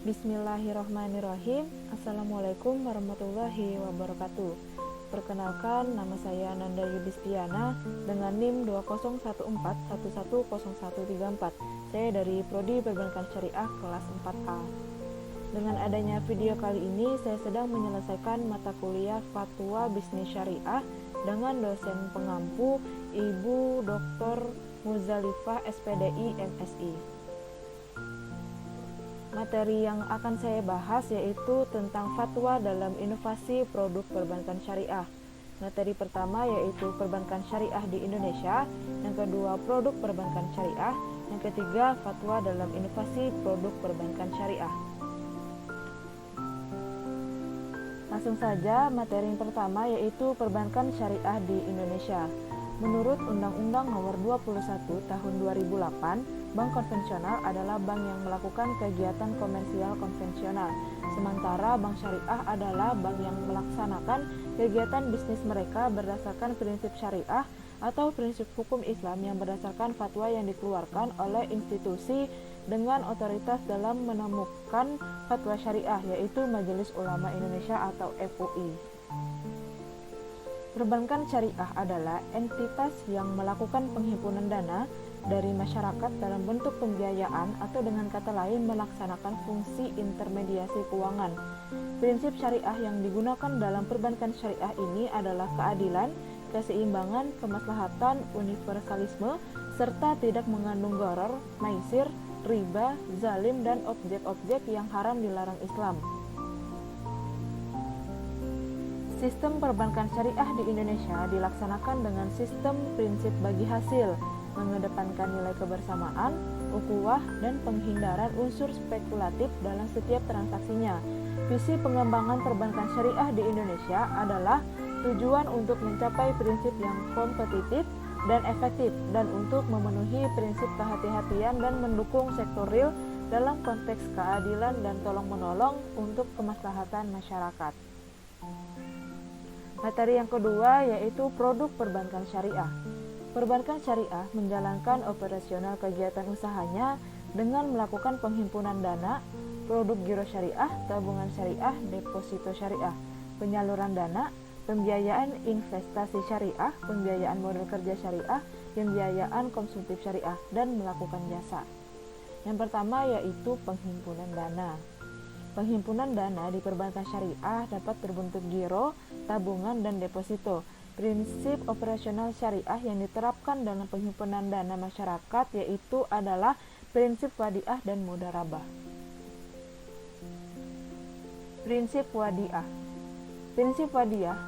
Bismillahirrahmanirrahim. Assalamualaikum warahmatullahi wabarakatuh. Perkenalkan, nama saya Nanda Yudhistiana dengan NIM 201411010134. Saya dari Prodi Perbankan Syariah kelas 4A. Dengan adanya video kali ini, saya sedang menyelesaikan mata kuliah Fatwa Bisnis Syariah dengan dosen pengampu Ibu Dr. Muzalifah SPDI MSI. Materi yang akan saya bahas yaitu tentang fatwa dalam inovasi produk perbankan syariah. Materi pertama yaitu perbankan syariah di Indonesia, yang kedua produk perbankan syariah, yang ketiga fatwa dalam inovasi produk perbankan syariah. Langsung saja, materi yang pertama yaitu perbankan syariah di Indonesia. Menurut Undang-Undang Nomor 21 Tahun 2008, bank konvensional adalah bank yang melakukan kegiatan komersial konvensional, sementara bank syariah adalah bank yang melaksanakan kegiatan bisnis mereka berdasarkan prinsip syariah atau prinsip hukum Islam yang berdasarkan fatwa yang dikeluarkan oleh institusi dengan otoritas dalam menemukan fatwa syariah, yaitu Majelis Ulama Indonesia atau MUI. Perbankan syariah adalah entitas yang melakukan penghimpunan dana dari masyarakat dalam bentuk pembiayaan atau dengan kata lain melaksanakan fungsi intermediasi keuangan. Prinsip syariah yang digunakan dalam perbankan syariah ini adalah keadilan, keseimbangan, kemaslahatan, universalisme, serta tidak mengandung gharar, maisir, riba, zalim, dan objek-objek yang haram dilarang Islam. Sistem perbankan syariah di Indonesia dilaksanakan dengan sistem prinsip bagi hasil, mengedepankan nilai kebersamaan, ukhuwah, dan penghindaran unsur spekulatif dalam setiap transaksinya. Visi pengembangan perbankan syariah di Indonesia adalah tujuan untuk mencapai prinsip yang kompetitif dan efektif, dan untuk memenuhi prinsip kehati-hatian dan mendukung sektor real dalam konteks keadilan dan tolong-menolong untuk kemaslahatan masyarakat. Materi yang kedua yaitu produk perbankan syariah. Perbankan syariah menjalankan operasional kegiatan usahanya dengan melakukan penghimpunan dana, produk giro syariah, tabungan syariah, deposito syariah, penyaluran dana, pembiayaan investasi syariah, pembiayaan modal kerja syariah, pembiayaan konsumtif syariah, dan melakukan jasa. Yang pertama yaitu penghimpunan dana. Penghimpunan dana di perbankan syariah dapat berbentuk giro, tabungan, dan deposito. Prinsip operasional syariah yang diterapkan dalam penghimpunan dana masyarakat yaitu adalah prinsip wadiah dan mudharabah. Prinsip wadiah. Prinsip wadiah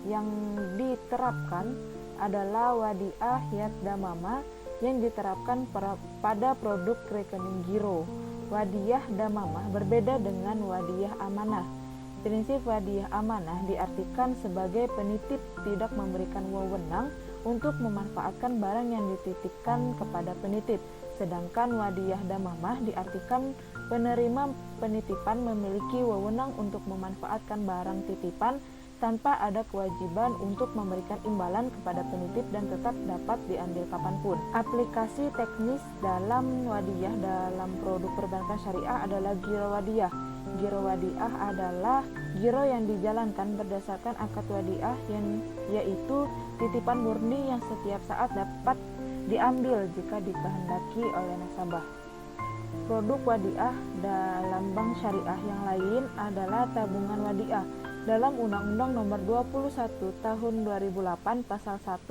yang diterapkan adalah wadiah yad damamah yang diterapkan pada produk rekening giro. Wadiyah damamah berbeda dengan wadiyah amanah. Prinsip wadiyah amanah diartikan sebagai penitip tidak memberikan wewenang untuk memanfaatkan barang yang dititipkan kepada penitip, sedangkan wadiyah damamah diartikan penerima penitipan memiliki wewenang untuk memanfaatkan barang titipan tanpa ada kewajiban untuk memberikan imbalan kepada penitip dan tetap dapat diambil kapanpun. Aplikasi teknis dalam wadiyah dalam produk perbankan syariah adalah giro wadiyah. Giro wadiyah adalah giro yang dijalankan berdasarkan akad wadiyah yaitu titipan murni yang setiap saat dapat diambil jika dikehendaki oleh nasabah. Produk wadiyah dalam bank syariah yang lain adalah tabungan wadiyah. Dalam Undang-Undang Nomor 21 Tahun 2008 Pasal 1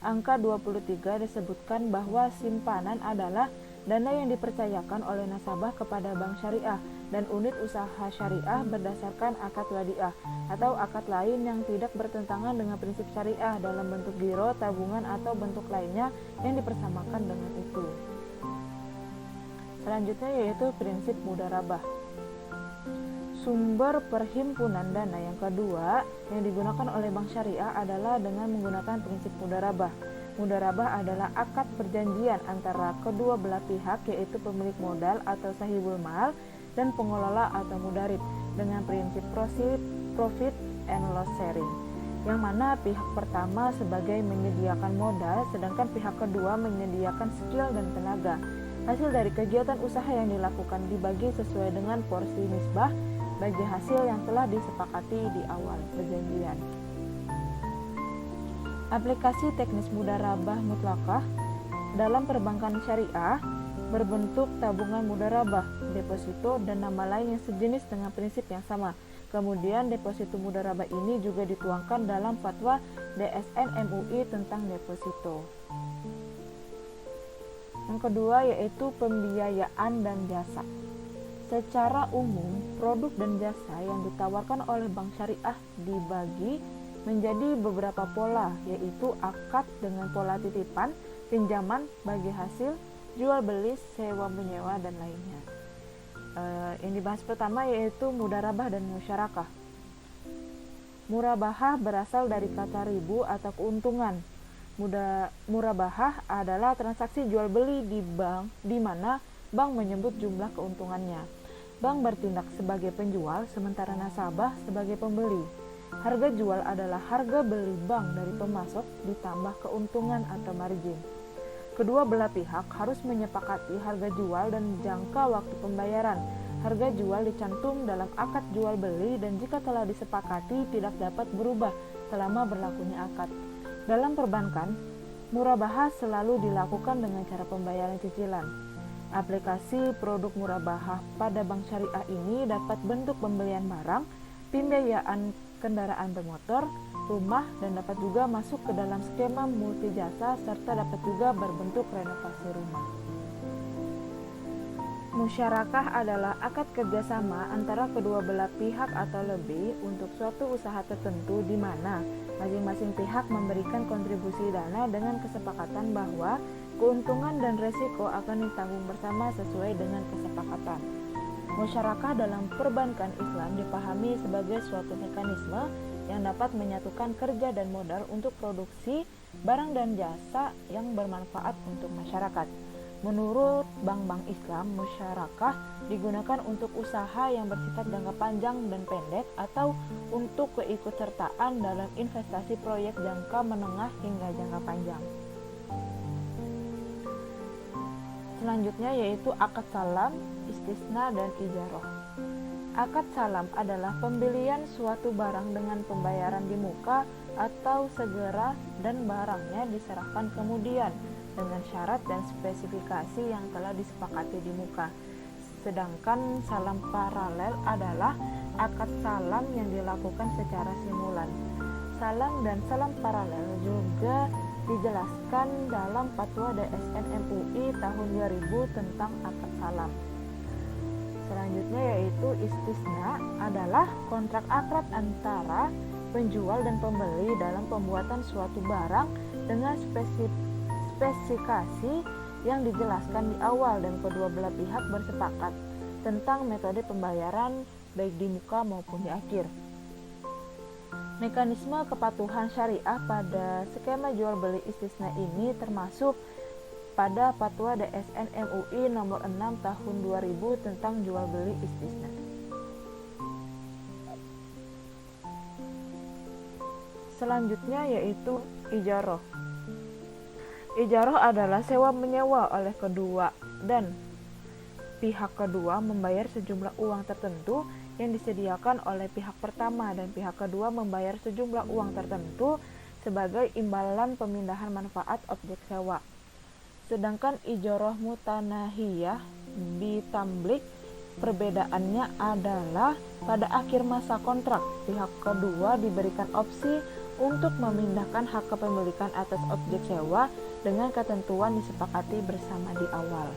Angka 23 disebutkan bahwa simpanan adalah dana yang dipercayakan oleh nasabah kepada bank syariah dan unit usaha syariah berdasarkan akad wadiah atau akad lain yang tidak bertentangan dengan prinsip syariah dalam bentuk giro, tabungan, atau bentuk lainnya yang dipersamakan dengan itu. Selanjutnya yaitu prinsip mudharabah. Sumber perhimpunan dana yang kedua yang digunakan oleh bank syariah adalah dengan menggunakan prinsip mudharabah. Mudharabah adalah akad perjanjian antara kedua belah pihak, yaitu pemilik modal atau sahibul mal dan pengelola atau mudarib, dengan prinsip profit and loss sharing, yang mana pihak pertama sebagai menyediakan modal sedangkan pihak kedua menyediakan skill dan tenaga. Hasil dari kegiatan usaha yang dilakukan dibagi sesuai dengan porsi nisbah bagi hasil yang telah disepakati di awal perjanjian. Aplikasi teknis mudharabah mutlaqah dalam perbankan syariah berbentuk tabungan mudharabah, deposito, dan nama lain yang sejenis dengan prinsip yang sama. Kemudian deposito mudharabah ini juga dituangkan dalam fatwa DSN MUI tentang deposito. Yang kedua yaitu pembiayaan dan jasa. Secara umum, produk dan jasa yang ditawarkan oleh bank syariah dibagi menjadi beberapa pola, yaitu akad dengan pola titipan, pinjaman bagi hasil, jual beli, sewa menyewa, dan lainnya. Yang dibahas pertama yaitu mudharabah dan musyarakah. Murabahah berasal dari kata ribu atau keuntungan. Murabahah adalah transaksi jual beli di bank, di mana bank menyebut jumlah keuntungannya. Bank bertindak sebagai penjual, sementara nasabah sebagai pembeli. Harga jual adalah harga beli bank dari pemasok ditambah keuntungan atau margin. Kedua belah pihak harus menyepakati harga jual dan jangka waktu pembayaran. Harga jual dicantum dalam akad jual beli dan jika telah disepakati tidak dapat berubah selama berlakunya akad. Dalam perbankan, murabahah selalu dilakukan dengan cara pembayaran cicilan. Aplikasi produk murabahah pada bank syariah ini dapat bentuk pembelian barang, pembiayaan kendaraan bermotor, rumah, dan dapat juga masuk ke dalam skema multi jasa serta dapat juga berbentuk renovasi rumah. Musyarakah adalah akad kerjasama antara kedua belah pihak atau lebih untuk suatu usaha tertentu di mana masing-masing pihak memberikan kontribusi dana dengan kesepakatan bahwa keuntungan dan resiko akan ditanggung bersama sesuai dengan kesepakatan. Musyarakah dalam perbankan Islam dipahami sebagai suatu mekanisme yang dapat menyatukan kerja dan modal untuk produksi barang dan jasa yang bermanfaat untuk masyarakat. Menurut bank-bank Islam, musyarakah digunakan untuk usaha yang bersifat jangka panjang dan pendek atau untuk keikutsertaan dalam investasi proyek jangka menengah hingga jangka panjang. Selanjutnya yaitu akad salam, istisna, dan ijarah. Akad salam adalah pembelian suatu barang dengan pembayaran di muka atau segera dan barangnya diserahkan kemudian dengan syarat dan spesifikasi yang telah disepakati di muka. Sedangkan salam paralel adalah akad salam yang dilakukan secara simulan. Salam dan salam paralel juga dijelaskan dalam Fatwa DSN MUI tahun 2000 tentang akad salam. Selanjutnya yaitu istisna adalah kontrak akrab antara penjual dan pembeli dalam pembuatan suatu barang dengan spesifikasi yang dijelaskan di awal dan kedua belah pihak bersepakat tentang metode pembayaran baik di muka maupun di akhir. Mekanisme kepatuhan syariah pada skema jual beli istisna ini termasuk pada Fatwa DSN MUI nomor 6 tahun 2000 tentang jual beli istisna. Selanjutnya yaitu ijarah. Ijarah adalah sewa menyewa oleh kedua dan pihak kedua membayar sejumlah uang tertentu yang disediakan oleh pihak pertama dan pihak kedua membayar sejumlah uang tertentu sebagai imbalan pemindahan manfaat objek sewa. Sedangkan ijarah mutanahiyah bitamlik perbedaannya adalah pada akhir masa kontrak pihak kedua diberikan opsi untuk memindahkan hak kepemilikan atas objek sewa dengan ketentuan disepakati bersama di awal.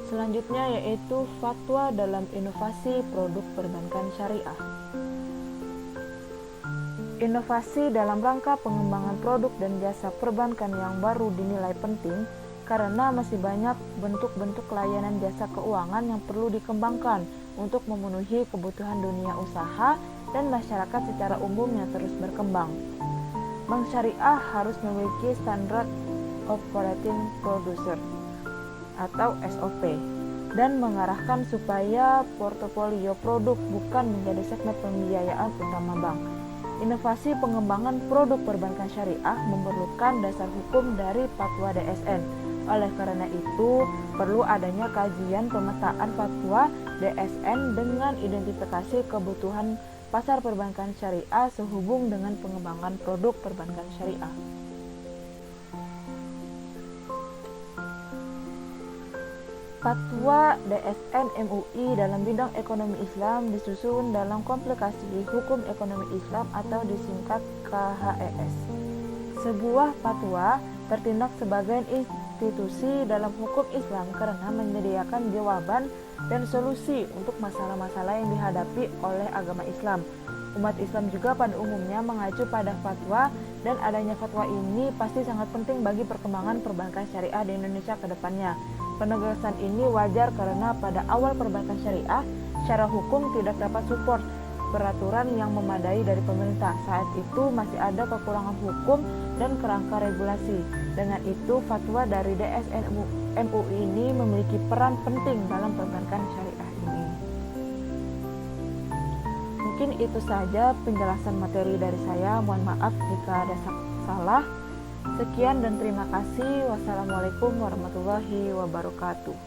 Selanjutnya yaitu fatwa dalam inovasi produk perbankan syariah. Inovasi dalam rangka pengembangan produk dan jasa perbankan yang baru dinilai penting karena masih banyak bentuk-bentuk layanan jasa keuangan yang perlu dikembangkan untuk memenuhi kebutuhan dunia usaha dan masyarakat secara umum yang terus berkembang. Bank syariah harus memiliki standar operating producer atau SOP dan mengarahkan supaya portofolio produk bukan menjadi segmen pembiayaan utama bank. Inovasi pengembangan produk perbankan syariah memerlukan dasar hukum dari fatwa DSN. Oleh karena itu, perlu adanya kajian pemetaan fatwa DSN dengan identifikasi kebutuhan pasar perbankan syariah sehubung dengan pengembangan produk perbankan syariah. Fatwa DSN MUI dalam bidang ekonomi Islam disusun dalam komplikasi hukum ekonomi Islam atau disingkat KHES. Sebuah fatwa tertindak sebagai institusi dalam hukum Islam karena menyediakan jawaban dan solusi untuk masalah-masalah yang dihadapi oleh agama Islam. Umat Islam juga pada umumnya mengacu pada fatwa, dan adanya fatwa ini pasti sangat penting bagi perkembangan perbankan syariah di Indonesia ke depannya. Penegasan ini wajar karena pada awal perbankan syariah, secara hukum tidak dapat support peraturan yang memadai dari pemerintah. Saat itu masih ada kekurangan hukum dan kerangka regulasi. Dengan itu, fatwa dari DSN MUI ini memiliki peran penting dalam perbankan syariah ini. Mungkin itu saja penjelasan materi dari saya. Mohon maaf jika ada salah. Sekian dan terima kasih. Wassalamualaikum warahmatullahi wabarakatuh.